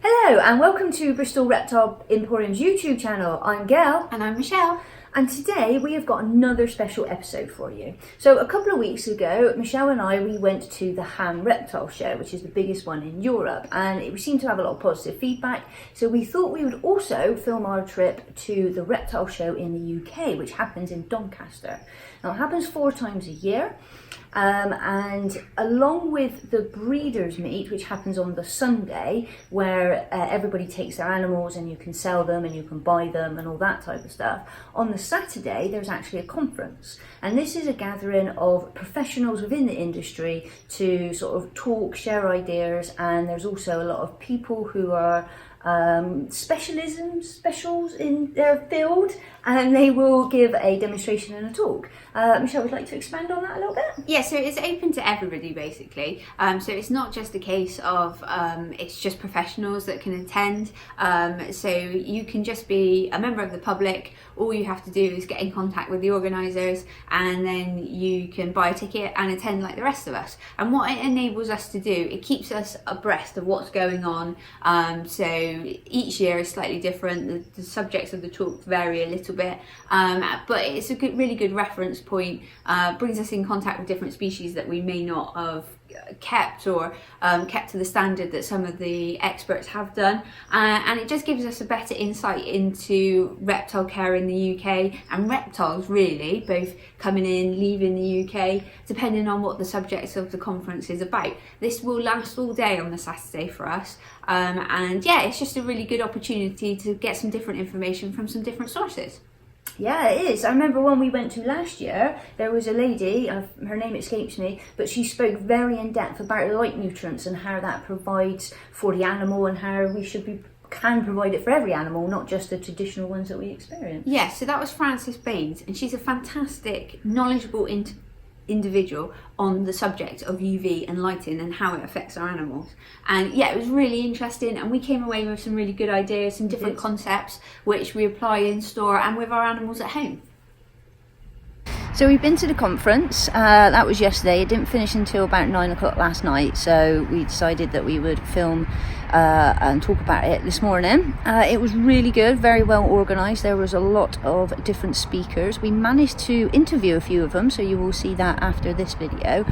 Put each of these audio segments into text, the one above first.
Hello and welcome to Bristol Reptile Emporium's YouTube channel. I'm Gayle. And I'm Michelle. And today we have got another special episode for you. So a couple of weeks ago, Michelle and we went to the Ham Reptile Show, which is the biggest one in Europe, and we seemed to have a lot of positive feedback. So we thought we would also film our trip to the reptile show in the UK, which happens in Doncaster. Now it happens 4 times a year. And along with the breeders' meet, which happens on the Sunday, where everybody takes their animals and you can sell them and you can buy them and all that type of stuff, on the Saturday there's actually a conference, and this is a gathering of professionals within the industry to sort of talk, share ideas, and there's also a lot of people who are specials in their field, and they will give a demonstration and a talk. Michelle, would you like to expand on that a little bit? Yeah, so it's open to everybody basically. So it's not just a case of it's just professionals that can attend. So you can just be a member of the public. All you have to do is get in contact with the organisers, and then you can buy a ticket and attend like the rest of us. And what it enables us to do, it keeps us abreast of what's going on. So each year is slightly different. The subjects of the talk vary a little bit, but it's a really good reference point. Brings us in contact with different species that we may not have kept or kept to the standard that some of the experts have done, and it just gives us a better insight into reptile care in the UK and reptiles really, both coming in, leaving the UK, depending on what the subjects of the conference is about. This will last all day on the Saturday for us, and yeah, it's just a really good opportunity to get some different information from some different sources. Yeah, it is. I remember when we went to last year, there was a lady, her name escapes me, but she spoke very in depth about light nutrients and how that provides for the animal and how we can provide it for every animal, not just the traditional ones that we experience. Yeah, so that was Frances Baines, and she's a fantastic, knowledgeable individual on the subject of UV and lighting and how it affects our animals. And yeah, it was really interesting, and we came away with some really good ideas, some different concepts which we apply in store and with our animals at home. So we've been to the conference, that was yesterday. It didn't finish until about 9 o'clock last night, so we decided that we would film and talk about it this morning. It was really good, very well organised. There was a lot of different speakers. We managed to interview a few of them, so you will see that after this video.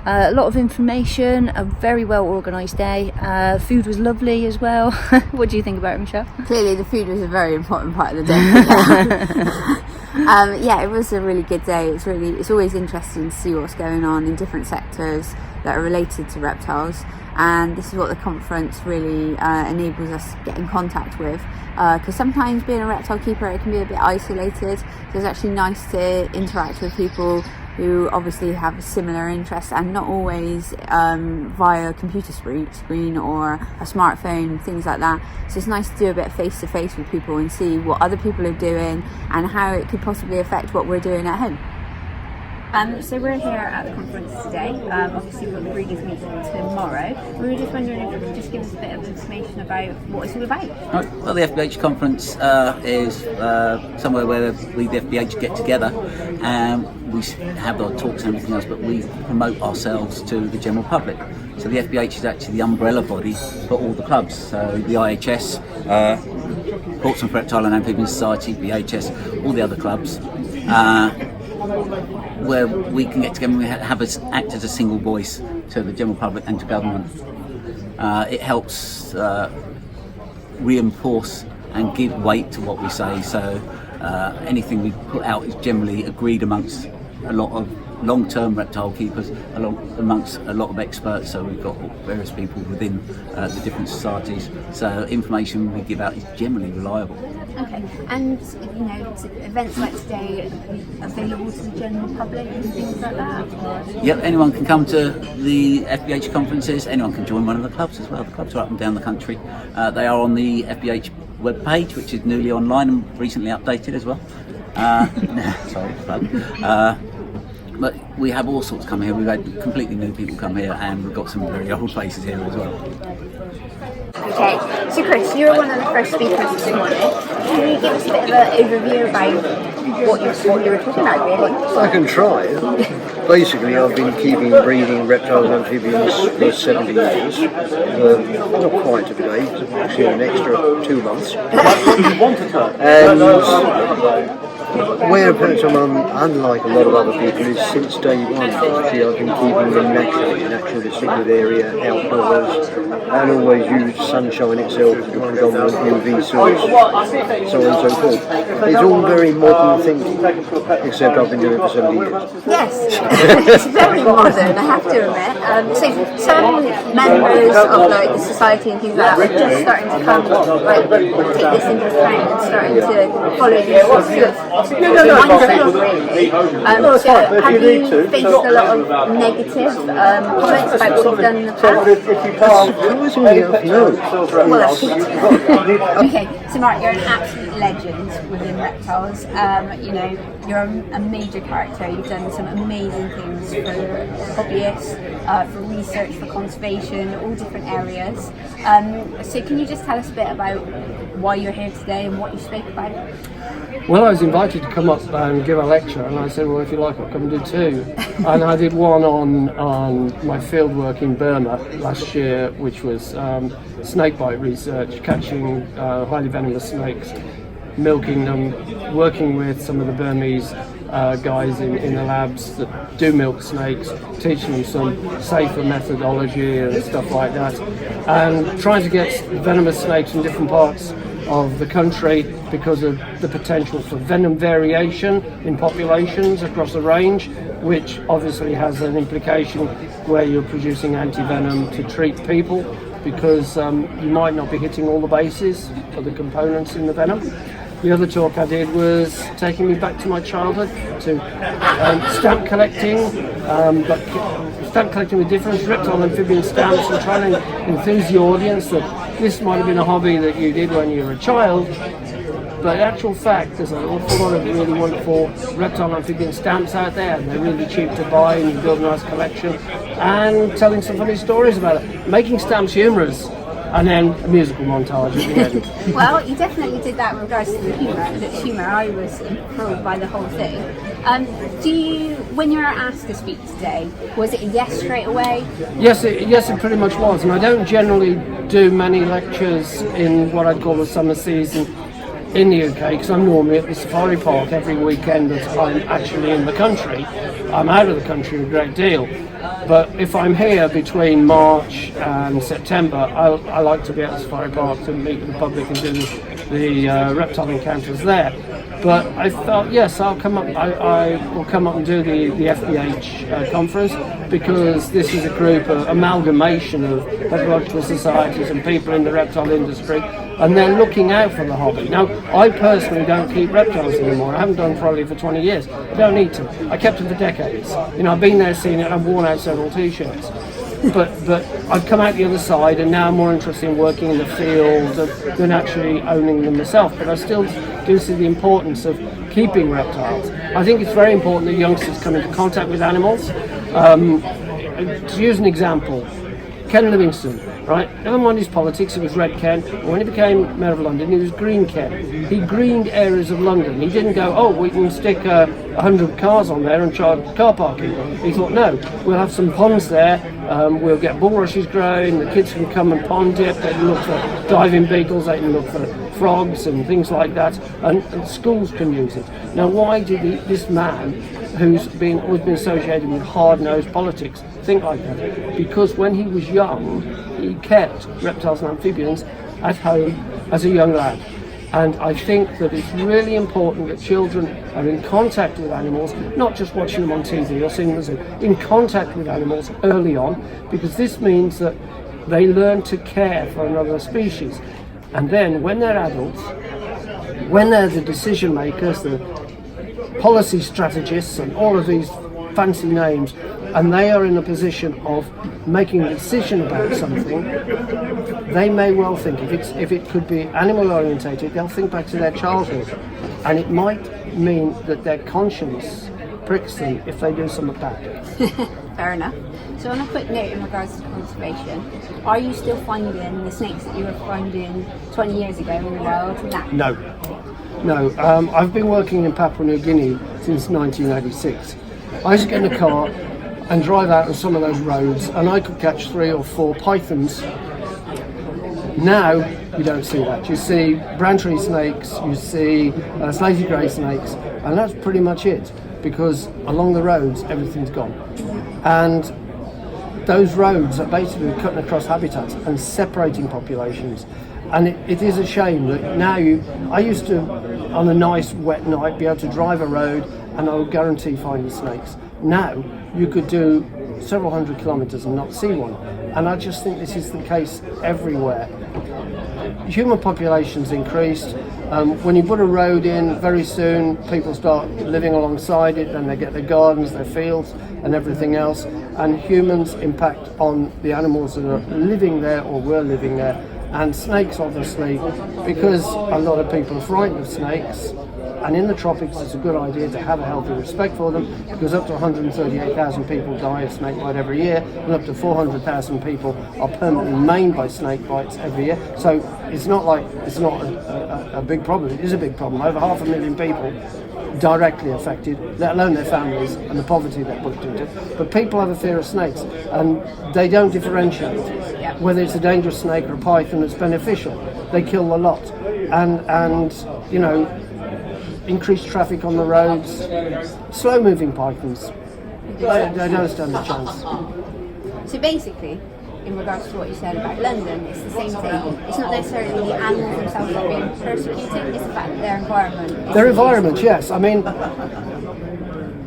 A lot of information, a very well organised day. Food was lovely as well. What do you think about it, Michelle? Clearly the food was a very important part of the day. Yeah, it was a really good day. It's always interesting to see what's going on in different sectors that are related to reptiles, and this is what the conference really enables us to get in contact with, because sometimes being a reptile keeper, it can be a bit isolated, so it's actually nice to interact with people who obviously have similar interests, and not always via a computer screen or a smartphone, things like that. So it's nice to do a bit face-to-face with people and see what other people are doing and how it could possibly affect what we're doing at home. So we're here at the conference today. Obviously we've got the breeders meeting tomorrow. We were just wondering if you could just give us a bit of information about what it's all about. Well, the FBH conference is somewhere where we, the FBH, get together, and we have our talks and everything else, but we promote ourselves to the general public. So the FBH is actually the umbrella body for all the clubs. So the IHS, Portsmouth Reptile and Amphibian Society, BHS, all the other clubs, where we can get together and we have us act as a single voice to the general public and to government. It helps reinforce and give weight to what we say, so anything we put out is generally agreed amongst a lot of long-term reptile keepers, amongst a lot of experts, so we've got various people within the different societies, so information we give out is generally reliable. Okay, and events like today are available to the general public and things like that? Yep, anyone can come to the FBH conferences, anyone can join one of the clubs as well. The clubs are up and down the country. They are on the FBH webpage, which is newly online and recently updated as well. Sorry, plug. But we have all sorts come here. We've had completely new people come here, and we've got some very old faces here as well. Okay, so Chris, you're one of the first speakers this morning. Can you give us a bit of an overview about what you were talking about, really? I can try. Basically, I've been keeping and breeding reptiles and amphibians for 70 years. Not quite to the day, actually an extra 2 months. And where perhaps I'm unlike a lot of other people is since day one, basically I've been keeping them naturalistic with area, outdoors, and always use sunshine itself to try and go with UV source, so on and so forth. It's all very modern thinking, except I've been doing it for 70 years. Yes, it's very modern, I have to admit. So some members of like the society and things like that are just starting to come, like take this into account and starting to follow these sorts of mindset, really. So have you faced a lot of negative comments about what you've done in the past? Surprisingly enough, no. Well, that's good. Okay, so Mark, you're an absolute legend within reptiles. You know, you're a major character. You've done some amazing things for hobbyists, for research, for conservation, all different areas. So can you just tell us a bit about why you're here today and what you spoke about? Well, I was invited to come up and give a lecture, and I said, well, if you like, I'll come and do two. And I did one on my field work in Burma last year, which was snakebite research, catching highly venomous snakes, milking them, working with some of the Burmese guys in the labs that do milk snakes, teaching them some safer methodology and stuff like that, and trying to get venomous snakes in different parts of the country because of the potential for venom variation in populations across a range, which obviously has an implication where you're producing anti-venom to treat people, because you might not be hitting all the bases for the components in the venom. The other talk I did was taking me back to my childhood, to stamp collecting, but stamp collecting with different reptile and amphibian stamps, and trying to enthuse the audience that this might have been a hobby that you did when you were a child, but in actual fact there's an awful lot of really wonderful reptile and amphibian stamps out there, and they're really cheap to buy, and you build a nice collection, and telling some funny stories about it, making stamps humorous, and then a musical montage at the end. Well, you definitely did that in regards to the humour. I was enthralled by the whole thing. When you were asked to speak today, was it a yes straight away? Yes, it pretty much was. And I don't generally do many lectures in what I'd call the summer season in the UK, because I'm normally at the safari park every weekend that I'm actually in the country. I'm out of the country a great deal. But if I'm here between March and September, I like to be at the safari park to meet with the public and do the reptile encounters there. But I thought, yes, I'll come up. I will come up and do the FBH conference, because this is a group, of amalgamation of ecological societies and people in the reptile industry, and they're looking out for the hobby. Now, I personally don't keep reptiles anymore. I haven't done probably for 20 years. I don't need to. I kept them for decades. You know, I've been there, seen it. I've worn out several T-shirts. But I've come out the other side, and now I'm more interested in working in the field than actually owning them myself. But I still do see the importance of keeping reptiles. I think it's very important that youngsters come into contact with animals. To use an example, Ken Livingstone, right? Never mind his politics, he was Red Ken. When he became Mayor of London, he was Green Ken. He greened areas of London. He didn't go, oh, we can stick 100 cars on there and charge car parking. He thought, no, we'll have some ponds there, we'll get bulrushes growing, the kids can come and pond dip, they can look for diving beetles, they can look for frogs and things like that, and schools can use it. Now, why did this man, who's always been associated with hard-nosed politics, think like that? Because when he was young, he kept reptiles and amphibians at home as a young lad. And I think that it's really important that children are in contact with animals, not just watching them on TV or seeing them as in contact with animals early on, because this means that they learn to care for another species. And then when they're adults, when they're the decision makers, the policy strategists and all of these fancy names, and they are in a position of making a decision about something, they may well think, if it could be animal orientated, they'll think back to their childhood, and it might mean that their conscience pricks them if they do something bad. Fair enough. So on a quick note in regards to conservation, are you still finding the snakes that you were finding 20 years ago in the wild now? No. I've been working in Papua New Guinea since 1986. I used to get in the car and drive out on some of those roads, and I could catch 3 or 4 pythons. Now you don't see that. You see brown tree snakes, you see slaty grey snakes, and that's pretty much it, because along the roads everything's gone. And those roads are basically cutting across habitats and separating populations. And it is a shame that now I used to, on a nice wet night, be able to drive a road and I would guarantee finding snakes. Now you could do several hundred kilometres and not see one. And I just think this is the case everywhere. Human populations increased. When you put a road in, very soon people start living alongside it, and they get their gardens, their fields and everything else, and humans impact on the animals that are living there or were living there. And snakes, obviously, because a lot of people are frightened of snakes, and in the tropics it's a good idea to have a healthy respect for them, because up to 138,000 people die of snake bite every year, and up to 400,000 people are permanently maimed by snake bites every year. So it's not like it's not a big problem. It is a big problem. Over 500,000 people directly affected, let alone their families and the poverty that put into it. But people have a fear of snakes, and they don't differentiate whether it's a dangerous snake or a python that's beneficial. They kill a lot, and you know, increased traffic on the roads. Slow-moving pythons, they don't stand a chance. So basically, in regards to what you said about London, it's the same thing. It's not necessarily the animals themselves that are being persecuted, it's the fact that their environment. Their environment, yes. I mean,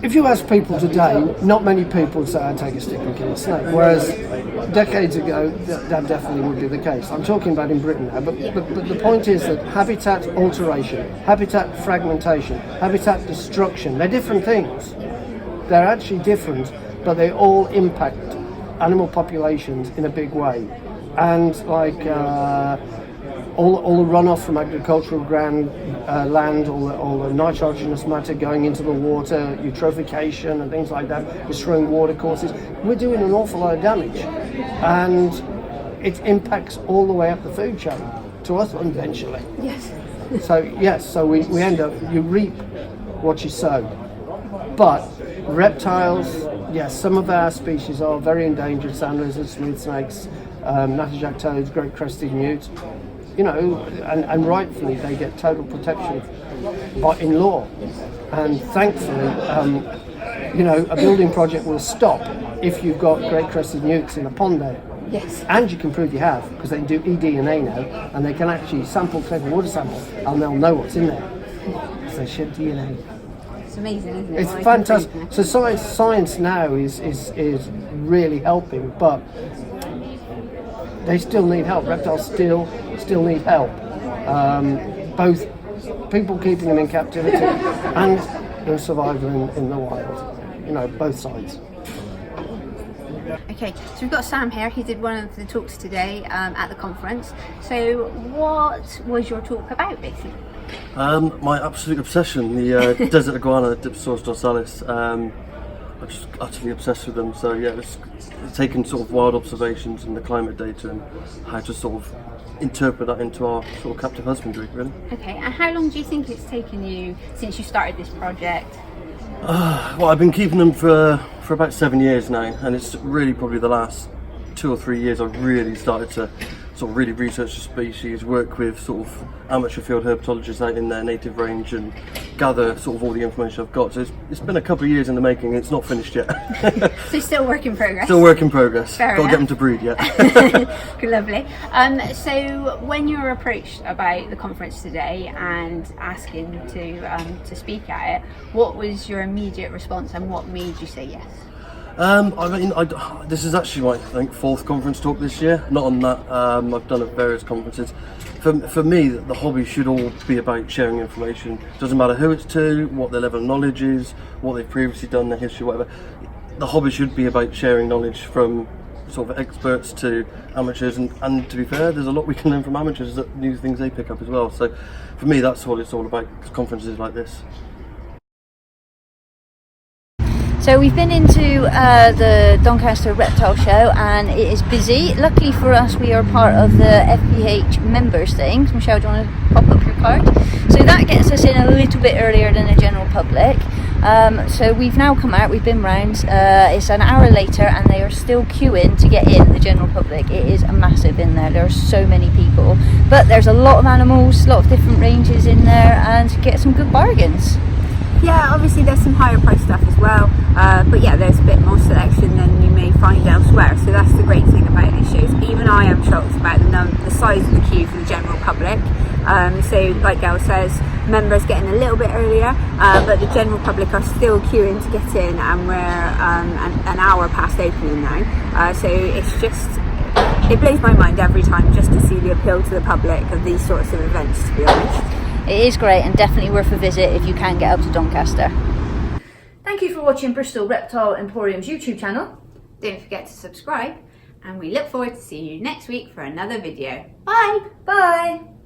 if you ask people today, not many people say I'd take a stick and kill a snake, whereas decades ago that definitely would be the case. I'm talking about in Britain now, but the point is that habitat alteration, habitat fragmentation, habitat destruction, they're different things. They're actually different, but they all impact animal populations in a big way. And like all the runoff from agricultural land, all the nitrogenous matter going into the water, eutrophication and things like that, destroying water courses, we're doing an awful lot of damage. And it impacts all the way up the food chain to us eventually. Yes. So we end up, you reap what you sow. But reptiles, yes, some of our species are very endangered: sand lizards, smooth snakes, natterjack toads, great crested newts. You know, and rightfully they get total protection in law. And thankfully, you know, a building project will stop if you've got great crested newts in a pond there. Yes. And you can prove you have, because they can do eDNA now, and they can actually take a water sample, and they'll know what's in there. So they shed DNA. It's amazing, isn't it? It's fantastic. So science now is really helping, but they still need help. Reptiles still need help. Both people keeping them in captivity and their survival in the wild. You know, both sides. Okay, so we've got Sam here. He did one of the talks today at the conference. So what was your talk about, basically? My absolute obsession, the desert iguana, Dipsaurus dorsalis. I'm just utterly obsessed with them. So yeah, it's taking sort of wild observations and the climate data and how to sort of interpret that into our sort of captive husbandry, really. Okay, and how long do you think it's taken you since you started this project? Well, I've been keeping them for about 7 years now, and it's really probably the last 2 or 3 years I've really started to sort of really research the species, work with sort of amateur field herpetologists out in their native range and gather sort of all the information I've got. So it's been a couple of years in the making. It's not finished yet. So still work in progress? Still work in progress. Fair Got to enough. get them to breed yet. Lovely. So when you were approached about the conference today and asking to speak at it, what was your immediate response and what made you say yes? I mean, this is actually my, I think, 4th conference talk this year. Not on that. I've done at various conferences. For me, the hobby should all be about sharing information. Doesn't matter who it's to, what their level of knowledge is, what they've previously done, their history, whatever. The hobby should be about sharing knowledge from sort of experts to amateurs, and to be fair, there's a lot we can learn from amateurs, that new things they pick up as well. So for me, that's what it's all about, conferences like this. So we've been into the Doncaster Reptile Show and it is busy. Luckily for us, we are part of the FBH members thing. Michelle, do you want to pop up your card? So that gets us in a little bit earlier than the general public. So we've now come out, we've been round, it's an hour later and they are still queuing to get in, the general public. It is massive in there are so many people, but there's a lot of animals, a lot of different ranges in there, and get some good bargains. Yeah, obviously there's some higher price stuff as well, but yeah, there's a bit more selection than you may find elsewhere, so that's the great thing about these shows. Even I am shocked about the size of the queue for the general public. So like Gayle says, members getting a little bit earlier, but the general public are still queuing to get in, and we're an hour past opening now. So it's just, it blows my mind every time just to see the appeal to the public of these sorts of events, to be honest. It is great and definitely worth a visit if you can get up to Doncaster. Thank you for watching Bristol Reptile Emporium's YouTube channel. Don't forget to subscribe, and we look forward to seeing you next week for another video. Bye! Bye!